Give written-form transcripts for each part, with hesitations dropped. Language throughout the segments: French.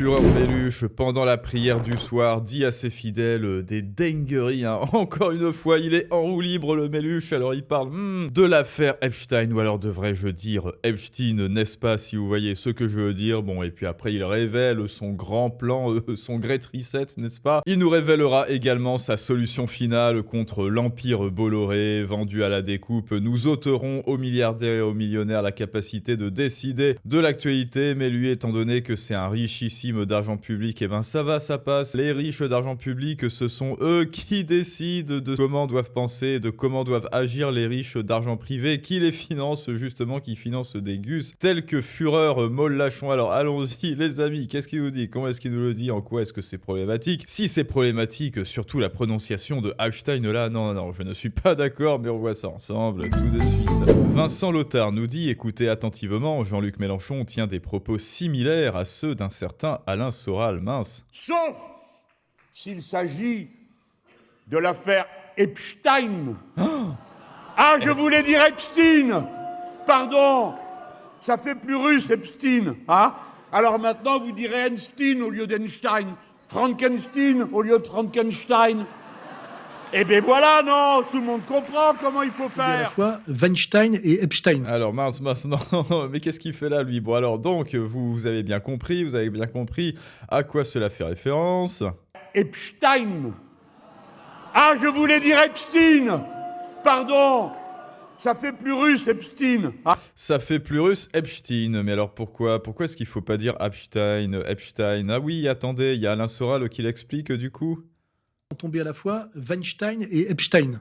Führer Meluche, pendant la prière du soir, dit à ses fidèles des dingueries. Encore une fois, il est en roue libre, le Meluche. Alors il parle de l'affaire Epstein, ou alors devrais-je dire Epstein, n'est-ce pas, si vous voyez ce que je veux dire. Bon, et puis après, il révèle son grand plan, son Great Reset, n'est-ce pas. Il nous révélera également sa solution finale contre l'Empire Bolloré, vendu à la découpe. Nous ôterons aux milliardaires et aux millionnaires la capacité de décider de l'actualité, mais lui, étant donné que c'est un richissime d'argent public, et ben ça va, ça passe. Les riches d'argent public, ce sont eux qui décident de comment doivent penser, de comment doivent agir les riches d'argent privé, qui les financent justement, qui financent des gus, tels que Führer Mollachon. Alors allons-y les amis, qu'est-ce qu'il nous dit? Comment est-ce qu'il nous le dit? En quoi est-ce que c'est problématique? Si c'est problématique, surtout la prononciation de Epstein là, non, je ne suis pas d'accord, mais on voit ça ensemble tout de suite. Vincent Lothar nous dit, écoutez attentivement, Jean-Luc Mélenchon tient des propos similaires à ceux d'un certain Alain Soral, mince. Sauf s'il s'agit de l'affaire Epstein. Je voulais dire Epstein. Pardon, ça fait plus russe Epstein, hein? Alors maintenant vous direz Einstein au lieu d'Einstein, Frankenstein au lieu de Frankenstein. Eh ben voilà, non, tout le monde comprend comment il faut faire. À la fois Weinstein et Epstein. Alors mince, non, mais qu'est-ce qu'il fait là, lui? Bon alors donc, vous avez bien compris à quoi cela fait référence. Epstein. Je voulais dire Epstein. Pardon, ça fait plus russe Epstein. Ça fait plus russe Epstein, mais alors pourquoi est-ce qu'il faut pas dire Epstein? Ah oui, attendez, il y a Alain Soral qui l'explique du coup. Tombés à la fois Weinstein et Epstein,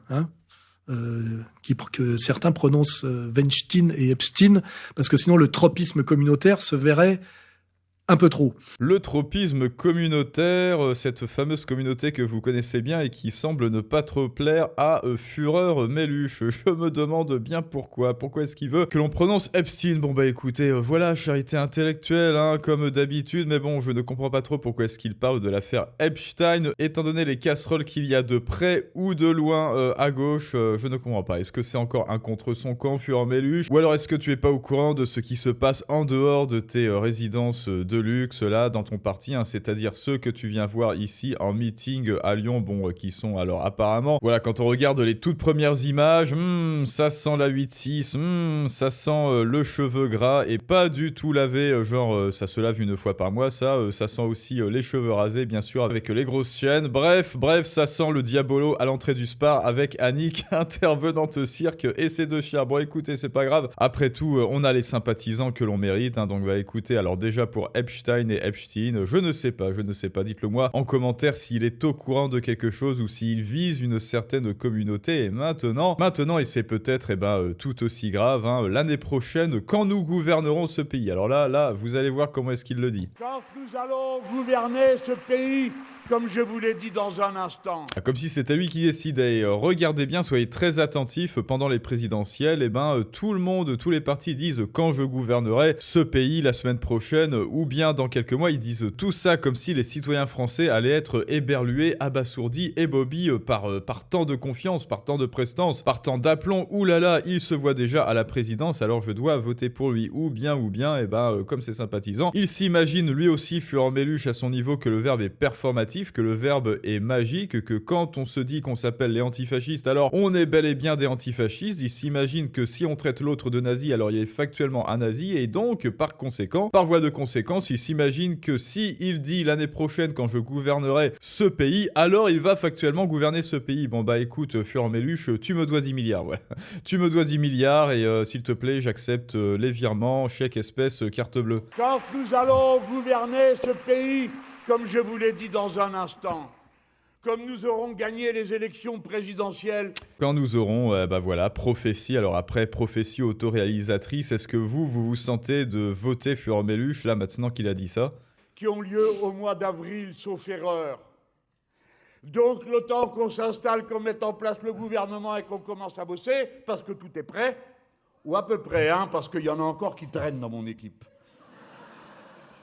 que certains prononcent Weinstein et Epstein, parce que sinon le tropisme communautaire se verrait un peu trop. Le tropisme communautaire, cette fameuse communauté que vous connaissez bien et qui semble ne pas trop plaire à Führer Meluche. Je me demande bien pourquoi. Pourquoi est-ce qu'il veut que l'on prononce Epstein? Bon bah écoutez, voilà, charité intellectuelle, comme d'habitude, mais bon, je ne comprends pas trop pourquoi est-ce qu'il parle de l'affaire Epstein, étant donné les casseroles qu'il y a de près ou de loin à gauche, je ne comprends pas. Est-ce que c'est encore un contre son camp, Führer Meluche? Ou alors est-ce que tu es pas au courant de ce qui se passe en dehors de tes résidences de luxe là dans ton parti, c'est-à-dire ceux que tu viens voir ici en meeting à Lyon, qui sont alors apparemment, voilà, quand on regarde les toutes premières images, ça sent la 8-6, ça sent le cheveu gras et pas du tout lavé, ça se lave une fois par mois, ça sent aussi les cheveux rasés bien sûr avec les grosses chaînes, bref, ça sent le diabolo à l'entrée du Spar avec Annick, intervenante cirque et ses deux chiens. Bon écoutez, c'est pas grave, après tout on a les sympathisants que l'on mérite, donc écoutez, alors déjà pour Epstein et Epstein, je ne sais pas, dites-le moi en commentaire s'il est au courant de quelque chose ou s'il vise une certaine communauté. Et maintenant, et c'est peut-être tout aussi grave, l'année prochaine, quand nous gouvernerons ce pays. Alors là, vous allez voir comment est-ce qu'il le dit. Quand nous allons gouverner ce pays, comme je vous l'ai dit dans un instant. Comme si c'était lui qui décidait. Regardez bien, soyez très attentifs, pendant les présidentielles, tout le monde, tous les partis disent quand je gouvernerai ce pays la semaine prochaine, ou bien dans quelques mois, ils disent tout ça comme si les citoyens français allaient être éberlués, abasourdis, ébobis par tant de confiance, par tant de prestance, par tant d'aplomb. Ouh là là, il se voit déjà à la présidence, alors je dois voter pour lui. Ou bien, comme ses sympathisants, il s'imagine lui aussi, Führer Meluche, à son niveau, que le verbe est performatif, que le verbe est magique, que quand on se dit qu'on s'appelle les antifascistes, alors on est bel et bien des antifascistes. Il s'imagine que si on traite l'autre de nazi, alors il est factuellement un nazi, et donc par voie de conséquence, il s'imagine que si il dit l'année prochaine quand je gouvernerai ce pays, alors il va factuellement gouverner ce pays. Bon écoute, Führer Meluche, tu me dois 10 milliards, voilà. Tu me dois 10 milliards et s'il te plaît, j'accepte les virements, chèque espèce, carte bleue. Quand nous allons gouverner ce pays, comme je vous l'ai dit dans un instant, comme nous aurons gagné les élections présidentielles. Quand nous aurons, prophétie. Alors après, prophétie autoréalisatrice, est-ce que vous sentez de voter Führer Meluche, là, maintenant qu'il a dit ça? Qui ont lieu au mois d'avril, sauf erreur. Donc, le temps qu'on s'installe, qu'on mette en place le gouvernement et qu'on commence à bosser, parce que tout est prêt, ou à peu près, parce qu'il y en a encore qui traînent dans mon équipe.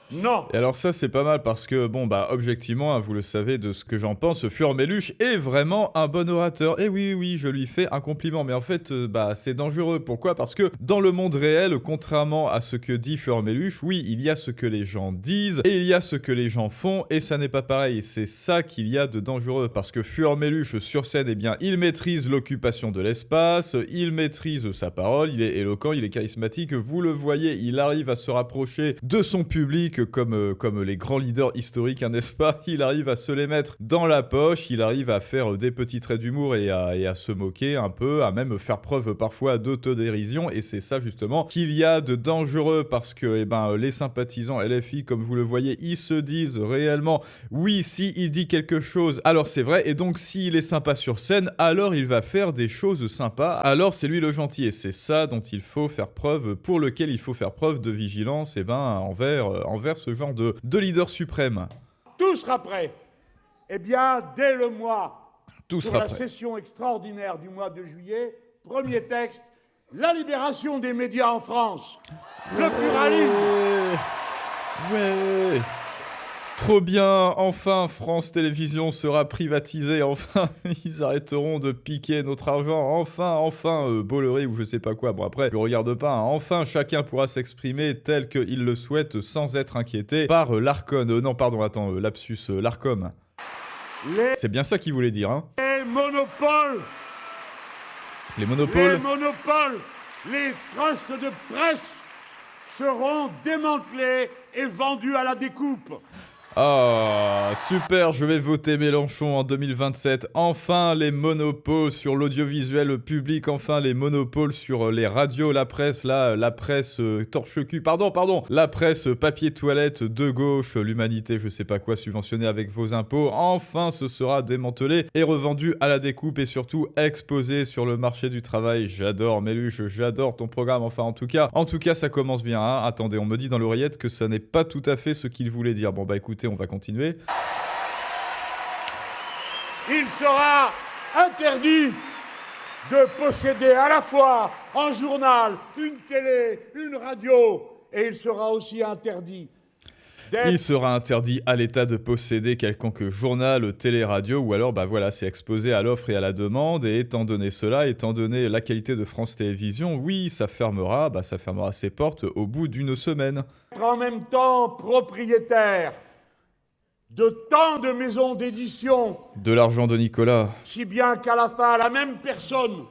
Non. Et alors ça c'est pas mal parce que bon bah objectivement hein, vous le savez de ce que j'en pense, Furmeluche est vraiment un bon orateur. Et oui oui je lui fais un compliment mais en fait bah c'est dangereux. Pourquoi? Parce que dans le monde réel, contrairement à ce que dit Furmeluche, oui il y a ce que les gens disent et il y a ce que les gens font et ça n'est pas pareil. C'est ça qu'il y a de dangereux parce que Furmeluche sur scène eh bien il maîtrise l'occupation de l'espace, il maîtrise sa parole, il est éloquent, il est charismatique, vous le voyez, il arrive à se rapprocher de son public comme les grands leaders historiques, hein, n'est-ce pas? Il arrive à se les mettre dans la poche, il arrive à faire des petits traits d'humour et à se moquer un peu, à même faire preuve parfois d'autodérision, et c'est ça justement qu'il y a de dangereux, parce que eh ben, les sympathisants LFI, comme vous le voyez, ils se disent réellement, oui, si il dit quelque chose, alors c'est vrai, et donc s'il est sympa sur scène, alors il va faire des choses sympas, alors c'est lui le gentil, et c'est ça dont il faut faire preuve, pour lequel il faut faire preuve de vigilance, et ben, envers ce genre de leader suprême. Tout sera prêt. Eh bien, dès le mois, Tout pour sera la prêt. session extraordinaire du mois de juillet, premier texte, la libération des médias en France. Le pluralisme. Ouais. Trop bien, enfin France Télévisions sera privatisée, enfin ils arrêteront de piquer notre argent, enfin Bolloré ou je sais pas quoi, bon après je regarde pas, hein. Enfin chacun pourra s'exprimer tel qu'il le souhaite sans être inquiété par l'Arcon, non pardon attends, lapsus, l'Arcom. C'est bien ça qu'il voulait dire, hein. Les monopoles. Les monopoles. Les monopoles, les trusts de presse seront démantelés et vendus à la découpe. Ah, super, je vais voter Mélenchon en 2027. Enfin, les monopoles sur l'audiovisuel public, enfin les monopoles sur les radios, la presse, la presse torche-cul, pardon, la presse papier toilette de gauche, l'humanité, je sais pas quoi, subventionnée avec vos impôts. Enfin, ce sera démantelé et revendu à la découpe et surtout exposé sur le marché du travail. J'adore Méluche, j'adore ton programme. Enfin, en tout cas, ça commence bien, hein. Attendez, on me dit dans l'oreillette que ça n'est pas tout à fait ce qu'il voulait dire. Bon, bah écoutez, on va continuer. Il sera interdit de posséder à la fois un journal, une télé, une radio, et il sera aussi interdit Il sera interdit à l'État de posséder quelconque journal, télé-radio, ou alors, bah voilà, c'est exposé à l'offre et à la demande, et étant donné cela, étant donné la qualité de France Télévisions, oui, ça fermera ses portes au bout d'une semaine. être en même temps propriétaire de tant de maisons d'édition, De l'argent de Nicolas. si bien qu'à la fin, la même personne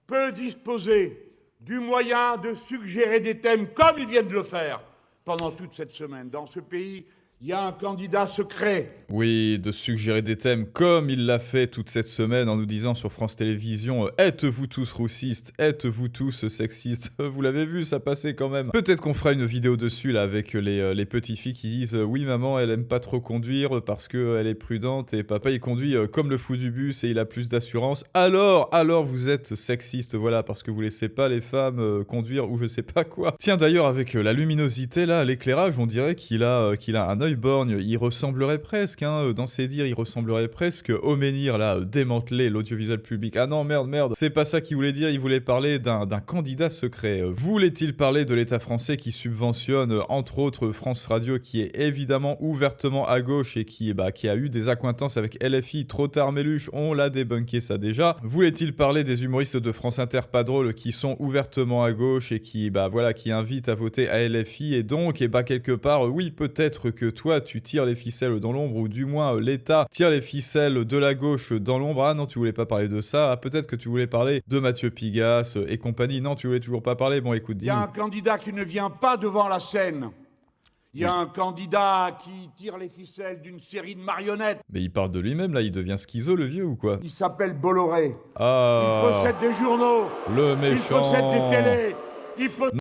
peut disposer du moyen de suggérer des thèmes comme ils viennent de le faire pendant toute cette semaine. Dans ce pays, il y a un candidat secret. Oui, de suggérer des thèmes comme il l'a fait toute cette semaine en nous disant sur France Télévisions « Êtes-vous tous roussistes? Êtes-vous tous sexistes ?» Vous l'avez vu, ça passait quand même. Peut-être qu'on fera une vidéo dessus là avec les petites filles qui disent « Oui maman, elle aime pas trop conduire parce qu'elle est prudente et papa il conduit comme le fou du bus et il a plus d'assurance. Alors vous êtes sexiste, voilà, parce que vous laissez pas les femmes conduire ou je sais pas quoi. » Tiens d'ailleurs avec la luminosité là, l'éclairage, on dirait qu'il a un œil borgne, il ressemblerait presque, hein, dans ses dires, il ressemblerait presque au menhir, là, démanteler l'audiovisuel public. Ah non, merde, c'est pas ça qu'il voulait dire, il voulait parler d'un candidat secret. Voulait-il parler de l'État français qui subventionne, entre autres, France Radio, qui est évidemment ouvertement à gauche et qui a eu des accointances avec LFI, trop tard Méluche, on l'a débunké ça déjà. Voulait-il parler des humoristes de France Inter pas drôles qui sont ouvertement à gauche et qui invitent à voter à LFI et donc, quelque part, oui, peut-être que toi, tu tires les ficelles dans l'ombre, ou du moins l'État tire les ficelles de la gauche dans l'ombre. Ah non, tu voulais pas parler de ça. Ah, peut-être que tu voulais parler de Mathieu Pigasse et compagnie. Non, tu voulais toujours pas parler. Bon, écoute, Il y a un candidat qui ne vient pas devant la scène. Il y a un candidat qui tire les ficelles d'une série de marionnettes. Mais il parle de lui-même, là, il devient schizo, le vieux, ou quoi? Il s'appelle Bolloré. Ah, Il possède des journaux. le méchant. Il possède des télés.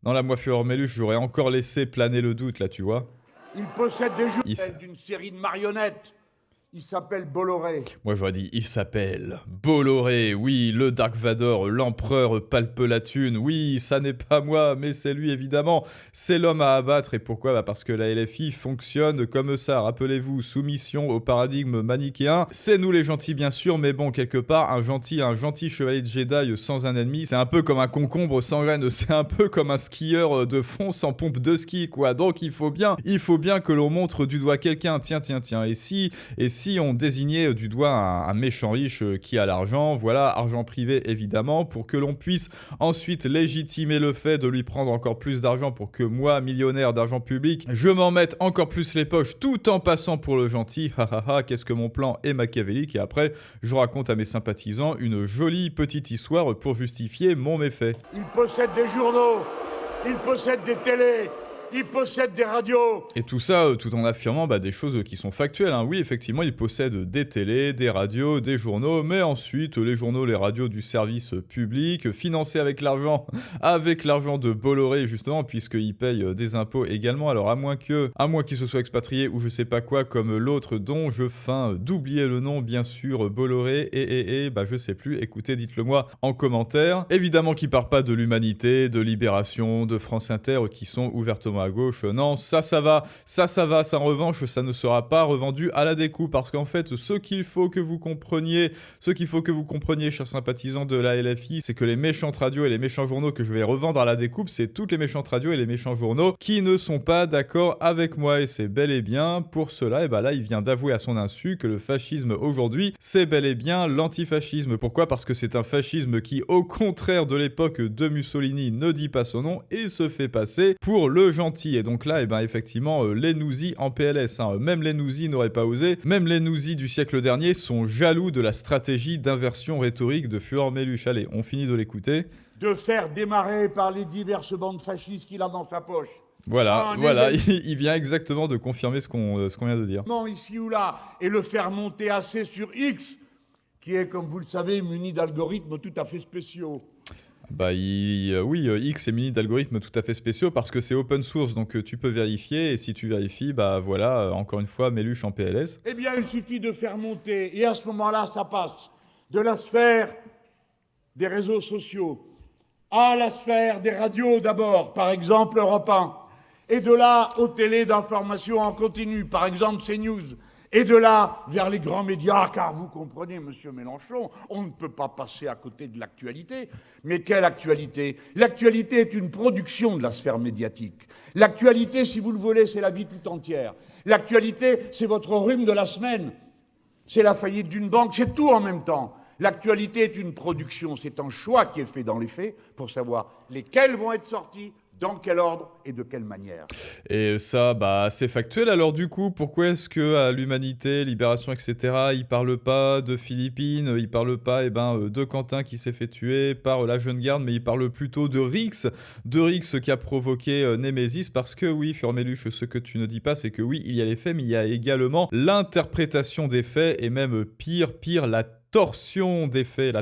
Non, là, moi, Fureur Méluche, j'aurais encore laissé planer le doute, là, tu vois. Il possède des Il journaux d'une série de marionnettes. Il s'appelle Bolloré. Moi j'aurais dit, il s'appelle Bolloré, oui, le Dark Vador, l'empereur Palpelatune, oui, ça n'est pas moi, mais c'est lui évidemment, c'est l'homme à abattre, et pourquoi ? Bah parce que la LFI fonctionne comme ça, rappelez-vous, soumission au paradigme manichéen, c'est nous les gentils bien sûr, mais bon, quelque part, un gentil chevalier de Jedi sans un ennemi, c'est un peu comme un concombre sans graines, c'est un peu comme un skieur de fond sans pompe de ski, quoi, donc il faut bien que l'on montre du doigt quelqu'un, tiens, et si on désignait du doigt un méchant riche qui a l'argent, voilà, argent privé évidemment, pour que l'on puisse ensuite légitimer le fait de lui prendre encore plus d'argent pour que moi, millionnaire d'argent public, je m'en mette encore plus les poches tout en passant pour le gentil, qu'est-ce que mon plan est machiavélique, et après, je raconte à mes sympathisants une jolie petite histoire pour justifier mon méfait. Il possède des journaux, il possède des télés, il possède des radios. Et tout ça, tout en affirmant des choses qui sont factuelles. Hein. Oui, effectivement, il possède des télés, des radios, des journaux, mais ensuite, les journaux, les radios du service public, financés avec l'argent de Bolloré, justement, puisqu'il paye des impôts également. Alors, à moins qu'il se soit expatrié ou je sais pas quoi, comme l'autre dont je feins d'oublier le nom, bien sûr, Bolloré, je sais plus, écoutez, dites-le moi en commentaire. Évidemment qu'il parle pas de l'Humanité, de Libération, de France Inter, qui sont ouvertement à gauche. Non, ça va. Ça, en revanche, ça ne sera pas revendu à la découpe, parce qu'en fait, ce qu'il faut que vous compreniez, chers sympathisants de la LFI, c'est que les méchantes radios et les méchants journaux que je vais revendre à la découpe, c'est toutes les méchantes radios et les méchants journaux qui ne sont pas d'accord avec moi, et c'est bel et bien pour cela, là, il vient d'avouer à son insu que le fascisme aujourd'hui, c'est bel et bien l'antifascisme. Pourquoi ? Parce que c'est un fascisme qui, au contraire de l'époque de Mussolini, ne dit pas son nom et se fait passer pour le gentil. Et donc là, effectivement, les nousis en PLS, hein. Même les nousis n'auraient pas osé. Même les nousis du siècle dernier sont jaloux de la stratégie d'inversion rhétorique de Fureur Méluche. Allez, on finit de l'écouter. De faire démarrer par les diverses bandes fascistes qu'il a dans sa poche. Voilà, il vient exactement de confirmer ce qu'on vient de dire. Non, ici ou là, et le faire monter assez sur X, qui est, comme vous le savez, muni d'algorithmes tout à fait spéciaux. X est muni d'algorithmes tout à fait spéciaux parce que c'est open source, donc tu peux vérifier, et si tu vérifies, encore une fois, Méluche en PLS. Eh bien, il suffit de faire monter, et à ce moment-là, ça passe de la sphère des réseaux sociaux à la sphère des radios d'abord, par exemple Europe 1, et de là aux télés d'information en continu, par exemple CNews, et de là vers les grands médias, car vous comprenez, monsieur Mélenchon, on ne peut pas passer à côté de l'actualité. Mais quelle actualité ? L'actualité est une production de la sphère médiatique. L'actualité, si vous le voulez, c'est la vie tout entière. L'actualité, c'est votre rhume de la semaine. C'est la faillite d'une banque, c'est tout en même temps. L'actualité est une production, c'est un choix qui est fait dans les faits pour savoir lesquels vont être sortis, dans quel ordre et de quelle manière. Et ça, c'est factuel. Alors du coup, pourquoi est-ce que à l'Humanité, Libération, etc., ils parlent pas de Philippines, ils parlent pas de Quentin qui s'est fait tuer par la jeune garde, mais ils parlent plutôt de Rix qui a provoqué Némésis, parce que oui, Furméluche, ce que tu ne dis pas, c'est que oui, il y a les faits, mais il y a également l'interprétation des faits, et même pire, la torsion des faits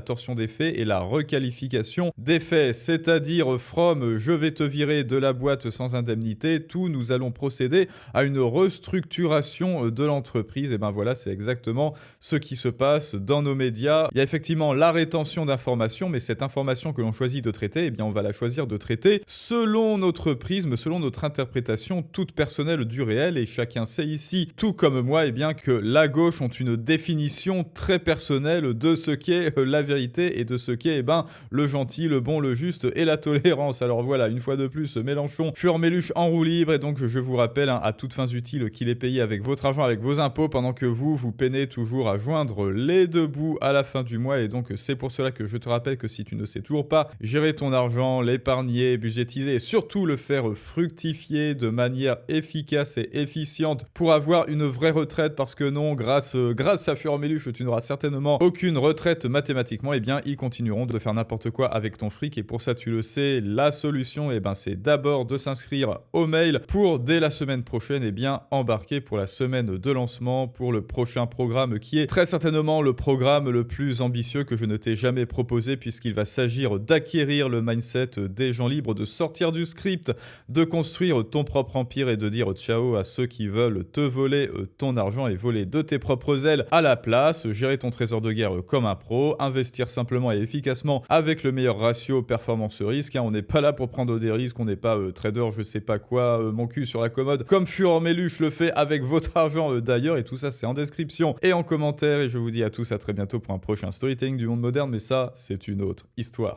et la requalification des faits, c'est-à-dire from je vais te virer de la boîte sans indemnité, tout nous allons procéder à une restructuration de l'entreprise. Et voilà, c'est exactement ce qui se passe dans nos médias. Il y a effectivement la rétention d'informations, mais cette information que l'on choisit de traiter, on va la choisir de traiter selon notre prisme, selon notre interprétation toute personnelle du réel, et chacun sait ici, tout comme moi, que la gauche ont une définition très personnelle de ce qu'est la vérité et de ce qu'est le gentil, le bon, le juste et la tolérance. Alors voilà, une fois de plus, Mélenchon, Furméluche en roue libre, et donc je vous rappelle à toutes fins utiles qu'il est payé avec votre argent, avec vos impôts, pendant que vous peinez toujours à joindre les deux bouts à la fin du mois. Et donc c'est pour cela que je te rappelle que si tu ne sais toujours pas gérer ton argent, l'épargner, budgétiser et surtout le faire fructifier de manière efficace et efficiente pour avoir une vraie retraite, parce que non, grâce à Furméluche, tu n'auras certainement aucune retraite mathématiquement, eh bien, ils continueront de faire n'importe quoi avec ton fric. Et pour ça, tu le sais, la solution, eh ben, c'est d'abord de s'inscrire au mail pour, dès la semaine prochaine, eh bien, embarquer pour la semaine de lancement, pour le prochain programme qui est très certainement le programme le plus ambitieux que je ne t'ai jamais proposé, puisqu'il va s'agir d'acquérir le mindset des gens libres, de sortir du script, de construire ton propre empire et de dire ciao à ceux qui veulent te voler ton argent et voler de tes propres ailes à la place, gérer ton trésor de guerre comme un pro, investir simplement et efficacement avec le meilleur ratio performance-risque. On n'est pas là pour prendre des risques, on n'est pas trader je sais pas quoi, mon cul sur la commode, comme Fureur Méluche le fait avec votre argent d'ailleurs, et tout ça c'est en description et en commentaire, et je vous dis à tous à très bientôt pour un prochain storytelling du monde moderne, mais ça c'est une autre histoire.